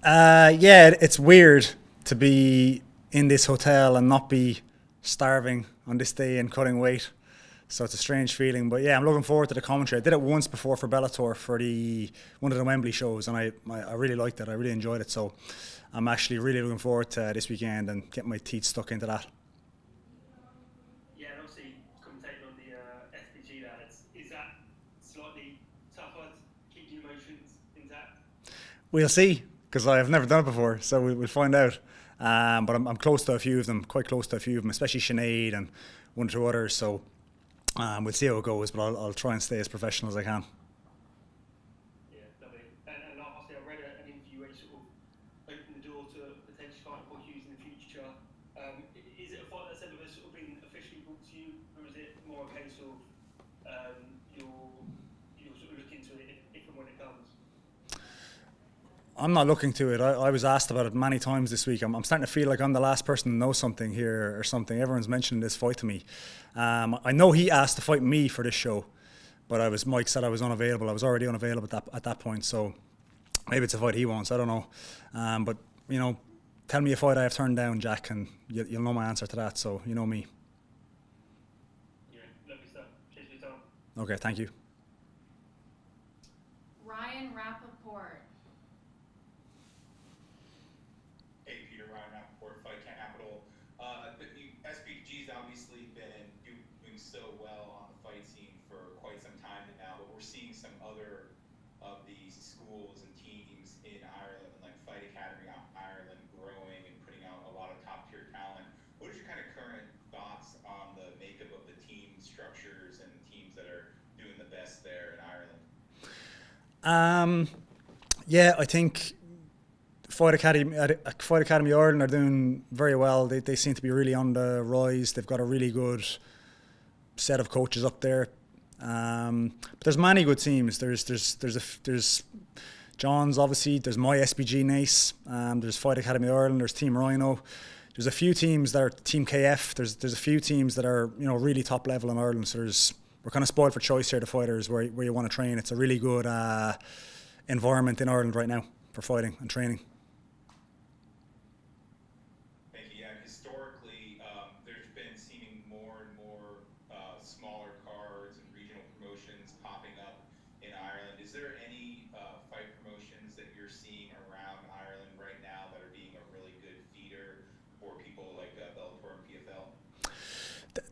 Yeah, it's weird to be in this hotel and not be starving on this day and cutting weight. So it's a strange feeling, but yeah, I'm looking forward to the commentary. I did it once before for Bellator for the one of the Wembley shows, and I really liked it. I really enjoyed it. So I'm actually really looking forward to this weekend and getting my teeth stuck into that. Yeah, and obviously commentating on the SPG lads, is that slightly tougher to keep the emotions intact? We'll see, because I've never done it before, so we'll find out. But I'm close to a few of them, quite close to a few of them, especially Sinead and one or two others. So we'll see how it goes, but I'll try and stay as professional as I can. Yeah, lovely. And lastly, I read an interview where you sort of opened the door to potentially fight Paul Hughes in the future. Is it a fight that's ever sort of been officially brought to you, or is it more a case of you'll sort of look into it if and when it comes? I'm not looking to it. I was asked about it many times this week. I'm starting to feel like I'm the last person to know something here or something. Everyone's mentioning this fight to me. I know he asked to fight me for this show, but Mike said I was unavailable. I was already unavailable at that point. So maybe it's a fight he wants. I don't know. But you know, tell me a fight I have turned down, Jack, and you'll know my answer to that. So you know me. Yeah, lovely stuff. Cheers for your time. Okay, thank you. Ryan Rappaport. Hey, Peter, Ryan Rappaport, Fight Capital. SPG's obviously been doing so well on the fight scene for quite some time now, but we're seeing some other of these schools and teams in Ireland, like Fight Academy Ireland, growing and putting out a lot of top tier talent. What is your kind of current thoughts on the makeup of the team structures and the teams that are doing the best there in Ireland? Um, yeah, I think Fight Academy Ireland are doing very well. They seem to be really on the rise. They've got a really good set of coaches up there. But there's many good teams. There's John's obviously. There's my SBG Nace. There's Fight Academy Ireland. There's Team Rhino. There's a few teams that are Team KF. There's a few teams that are really top level in Ireland. So we're kind of spoiled for choice here. The fighters where you want to train. It's a really good environment in Ireland right now for fighting and training. Thank you. Yeah, historically, there's been seeming more and more smaller cards and regional promotions popping up in Ireland. Is there any fight promotions that you're seeing around Ireland right now that are being a really good feeder for people like Bellator and PFL?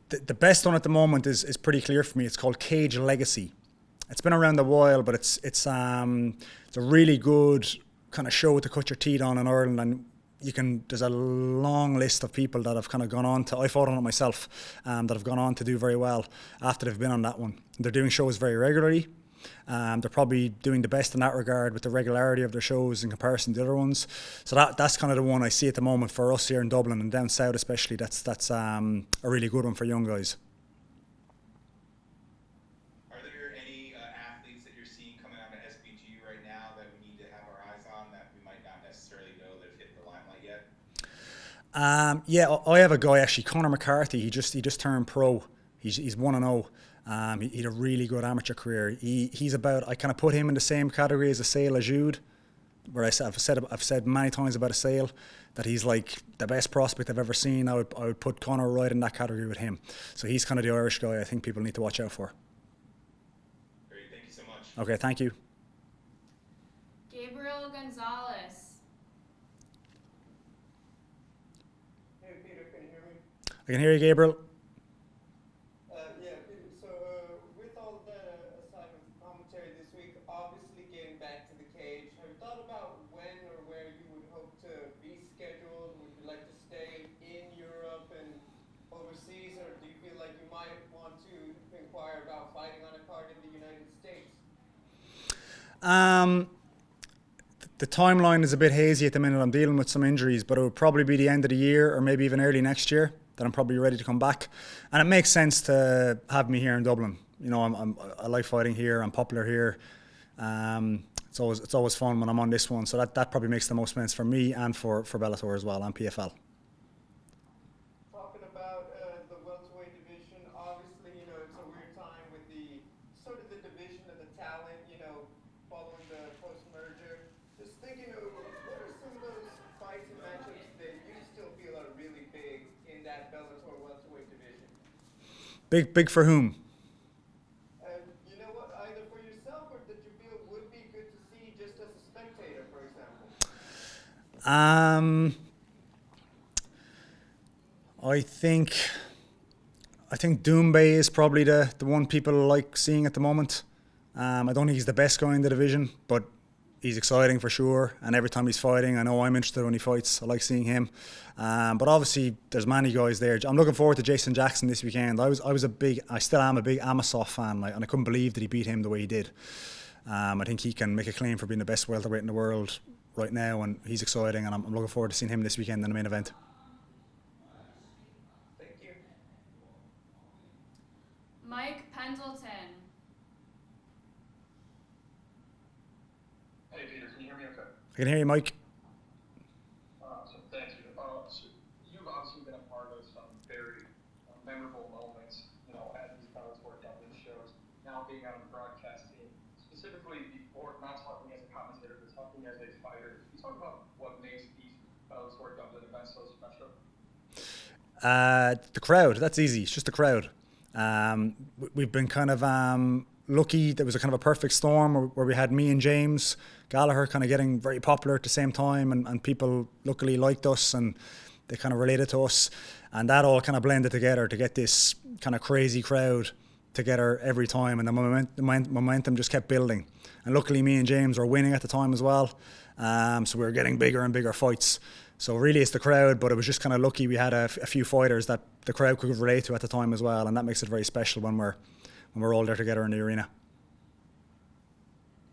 The best one at the moment is pretty clear for me. It's called Cage Legacy. It's been around a while, but it's a really good kind of show to cut your teeth on in Ireland, and there's a long list of people that have kind of gone on to, I fought on it myself, that have gone on to do very well after they've been on that one. They're doing shows very regularly. They're probably doing the best in that regard with the regularity of their shows in comparison to the other ones. So that's kind of the one I see at the moment for us here in Dublin and down south especially. That's a really good one for young guys. Are there any athletes that you're seeing coming out of SPG right now that we need to have our eyes on that we might not necessarily know that have hit the limelight yet? Yeah, I have a guy actually, Conor McCarthy. He just turned pro. He's 1-0. He had a really good amateur career. He's about, I kind of put him in the same category as a Sale Jude, where I've said many times about a Sale that he's like the best prospect I've ever seen. I would put Conor right in that category with him. So he's kind of the Irish guy I think people need to watch out for. Great, thank you so much. Okay, thank you. Gabriel Gonzalez. Hey Peter, can you hear me? I can hear you, Gabriel. Yeah, Peter. So with all that aside with commentary this week, obviously getting back to the cage, have you thought about when or where you would hope to be scheduled? Would you like to stay in Europe and overseas, or do you feel like you might want to inquire about fighting on a card in the United States? Um, the timeline is a bit hazy at the minute. I'm dealing with some injuries, but it would probably be the end of the year or maybe even early next year that I'm probably ready to come back. And it makes sense to have me here in Dublin. I like fighting here. I'm popular here. It's always fun when I'm on this one. So that probably makes the most sense for me and for Bellator as well and PFL. Talking about the welterweight division, obviously, it's a weird time with the sort of the division of the talent, following the post-merger. Just thinking of what are Big for whom? And you know what, either for yourself or that you feel would be good to see just as a spectator, for example? Um, I think I think Doumbé is probably the one people like seeing at the moment. I don't think he's the best guy in the division, but he's exciting for sure. And every time he's fighting, I know I'm interested when he fights. I like seeing him. But obviously, there's many guys there. I'm looking forward to Jason Jackson this weekend. I still am a big Amosov fan, and I couldn't believe that he beat him the way he did. I think he can make a claim for being the best welterweight in the world right now, and he's exciting. And I'm looking forward to seeing him this weekend in the main event. Thank you. Mike Pendleton. Hey Peter, can you hear me okay? I can hear you, Mike. So thank you. So you've obviously been a part of some very memorable moments, at these Bellator Dublin shows. Now being on the broadcast team, specifically before, not talking as a commentator, but talking as a fighter. Can you talk about what makes these Bellator Dublin events so special? The crowd. That's easy. It's just the crowd. We've been kind of lucky. There was a kind of a perfect storm where we had me and James Gallagher kind of getting very popular at the same time, and people luckily liked us and they kind of related to us, and that all kind of blended together to get this kind of crazy crowd together every time, and the momentum just kept building. And luckily, me and James were winning at the time as well, so we were getting bigger and bigger fights. So really, it's the crowd, but it was just kind of lucky we had a few fighters that the crowd could relate to at the time as well, and that makes it very special when we're all there together in the arena.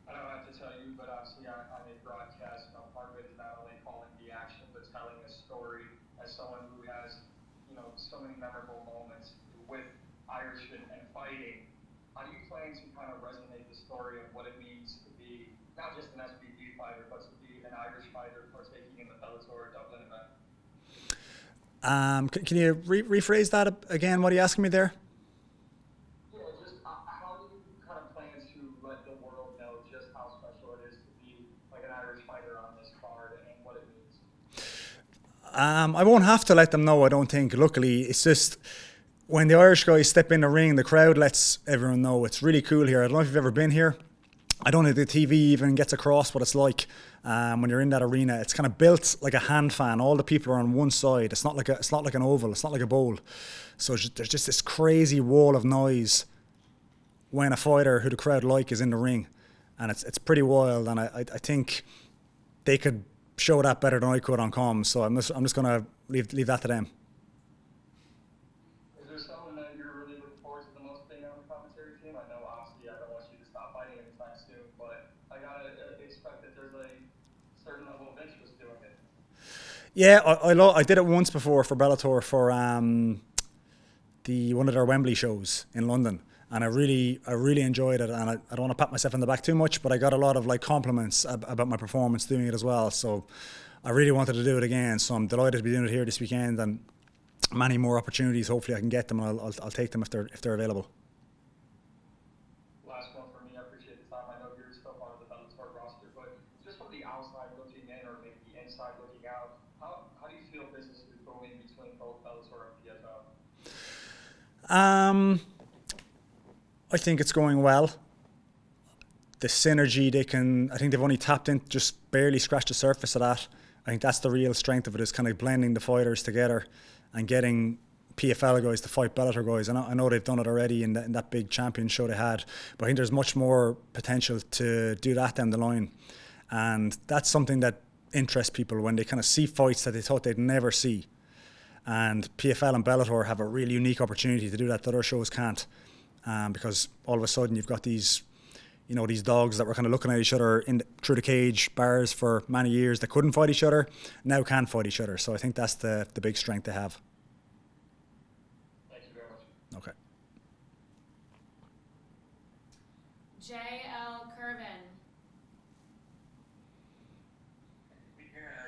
I don't have to tell you, but obviously on a broadcast, part of it is not only calling the action, but telling a story. As someone who has, so many memorable moments with Irishmen and fighting, how do you plan to kind of resonate the story of what it means to be not just an SBD fighter, but to be an Irish fighter partaking in the Bellator Dublin event? Can you rephrase that again? What are you asking me there? Yeah, just how do you kind of plan to let the world know just how special it is to be like an Irish fighter on this card and what it means? I won't have to let them know, I don't think. Luckily, it's just when the Irish guys step in the ring, the crowd lets everyone know. It's really cool here. I don't know if you've ever been here. I don't think the TV even gets across what it's like when you're in that arena. It's kind of built like a hand fan. All the people are on one side. It's not like an oval. It's not like a bowl. So there's just this crazy wall of noise when a fighter who the crowd like is in the ring, and it's pretty wild. And I think they could show that better than I could on comms. So I'm just gonna leave that to them. Is there someone that you're really looking forward to the most being on the commentary team? I know obviously I don't want you to stop fighting anytime soon, but I gotta expect that there's a certain level of interest doing it. Yeah, I did it once before for Bellator for one of their Wembley shows in London, and I really enjoyed it. And I don't want to pat myself on the back too much, but I got a lot of compliments about my performance doing it as well. So I really wanted to do it again. So I'm delighted to be doing it here this weekend, and many more opportunities. Hopefully I can get them, and I'll take them if they're available. Last one for me. I appreciate the time. I know you're still part of the Bellator roster, but just from the outside looking in, or maybe the inside looking out, how do you feel business is going between both Bellator and PFL? I think it's going well. The synergy I think they've only tapped in, just barely scratched the surface of that. I think that's the real strength of it, is kind of blending the fighters together and getting PFL guys to fight Bellator guys. I know they've done it already in that big champion show they had, but I think there's much more potential to do that down the line. And that's something that interests people when they kind of see fights that they thought they'd never see. And PFL and Bellator have a really unique opportunity to do that other shows can't, because all of a sudden you've got these dogs that were kind of looking at each other through the cage bars for many years that couldn't fight each other, now can fight each other. So I think that's the big strength they have. Thank you very much. Okay. J.L. Curvin.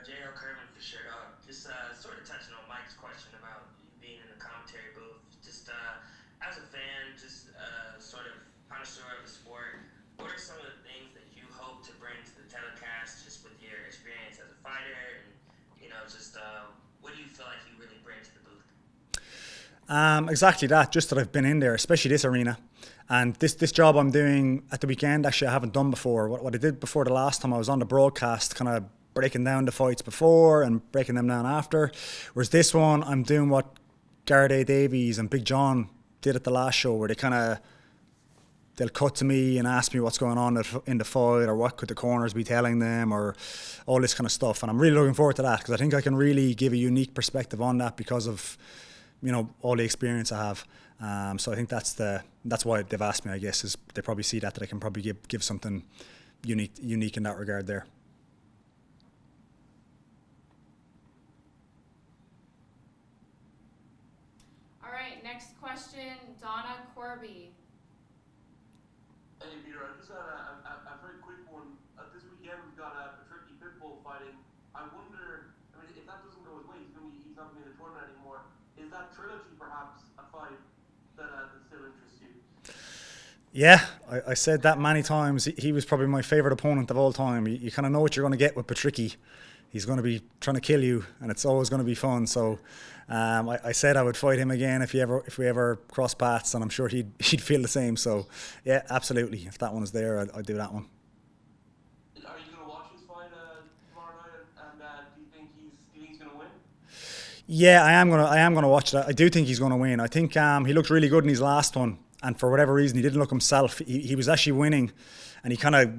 J.L. Curvin for sure. Just sort of touching on Mike's question about you being in the commentary booth. Just as a fan, just sort of connoisseur of the sport, what are some of the things that you hope to bring to the telecast, just with your experience as a fighter, and just what do you feel like you really bring to the booth? Exactly that. Just that I've been in there, especially this arena, and this job I'm doing at the weekend. Actually, I haven't done before. What I did before the last time I was on the broadcast, kind of breaking down the fights before and breaking them down after. Whereas this one, I'm doing what Garday Davies and Big John did at the last show, where they'll cut to me and ask me what's going on in the fight, or what could the corners be telling them, or all this kind of stuff. And I'm really looking forward to that, because I think I can really give a unique perspective on that because of, all the experience I have. So I think that's why they've asked me, I guess, is they probably see that I can probably give something unique in that regard there. All right, next question, Donna Corby. Hey Peter, I just got a very quick one. This weekend we've got Patricky Pitbull fighting. I wonder, if that doesn't go his way, he's not going to be in the tournament anymore. Is that trilogy perhaps a fight that still interests you? Yeah, I said that many times. He was probably my favourite opponent of all time. You kind of know what you're going to get with Patricky. He's going to be trying to kill you, and it's always going to be fun. So I said I would fight him again if we ever cross paths, and I'm sure he'd feel the same. So yeah, absolutely. If that one's there, I'd do that one. Are you going to watch his fight tomorrow night? And do you think he's going to win? Yeah, I am gonna watch that. I do think he's gonna win. I think he looked really good in his last one, and for whatever reason, he didn't look himself. He was actually winning, and he kind of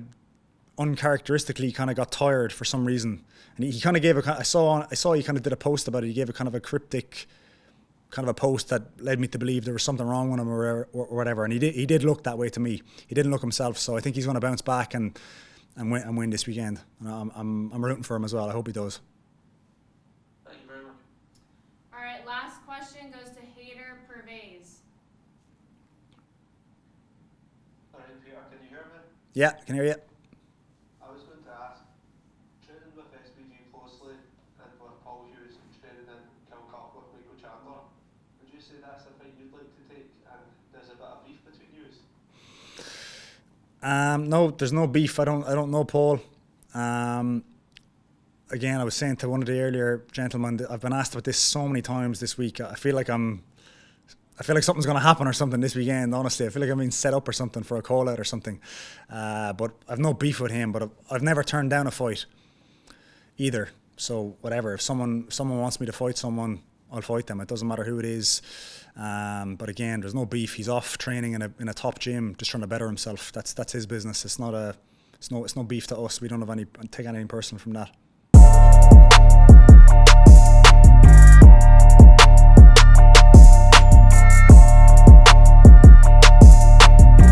uncharacteristically kind of got tired for some reason. And he kind of gave I saw he kind of did a post about it. He gave a kind of a cryptic kind of a post that led me to believe there was something wrong with him or whatever. And he did look that way to me. He didn't look himself. So I think he's going to bounce back and win this weekend. And I'm rooting for him as well. I hope he does. Thank you very much. All right, last question goes to Hader Pervez. All right, Peter, can you hear me? Yeah, can hear you. I was going to ask, training with SBG closely and with Paul Hughes and training in Kilcock with Michael Chandler, would you say that's a fight you'd like to take, and there's a bit of beef between you? No, there's no beef. I don't know Paul. Again, I was saying to one of the earlier gentlemen, I've been asked about this so many times this week. I feel like something's going to happen or something this weekend, honestly. I feel like I'm being set up or something for a call out or something. But I've no beef with him, but I've never turned down a fight either. So whatever, if someone wants me to fight someone, I'll fight them. It doesn't matter who it is. But again, there's no beef. He's off training in a top gym, just trying to better himself. That's his business. It's no beef to us. We don't have take anything personal from that.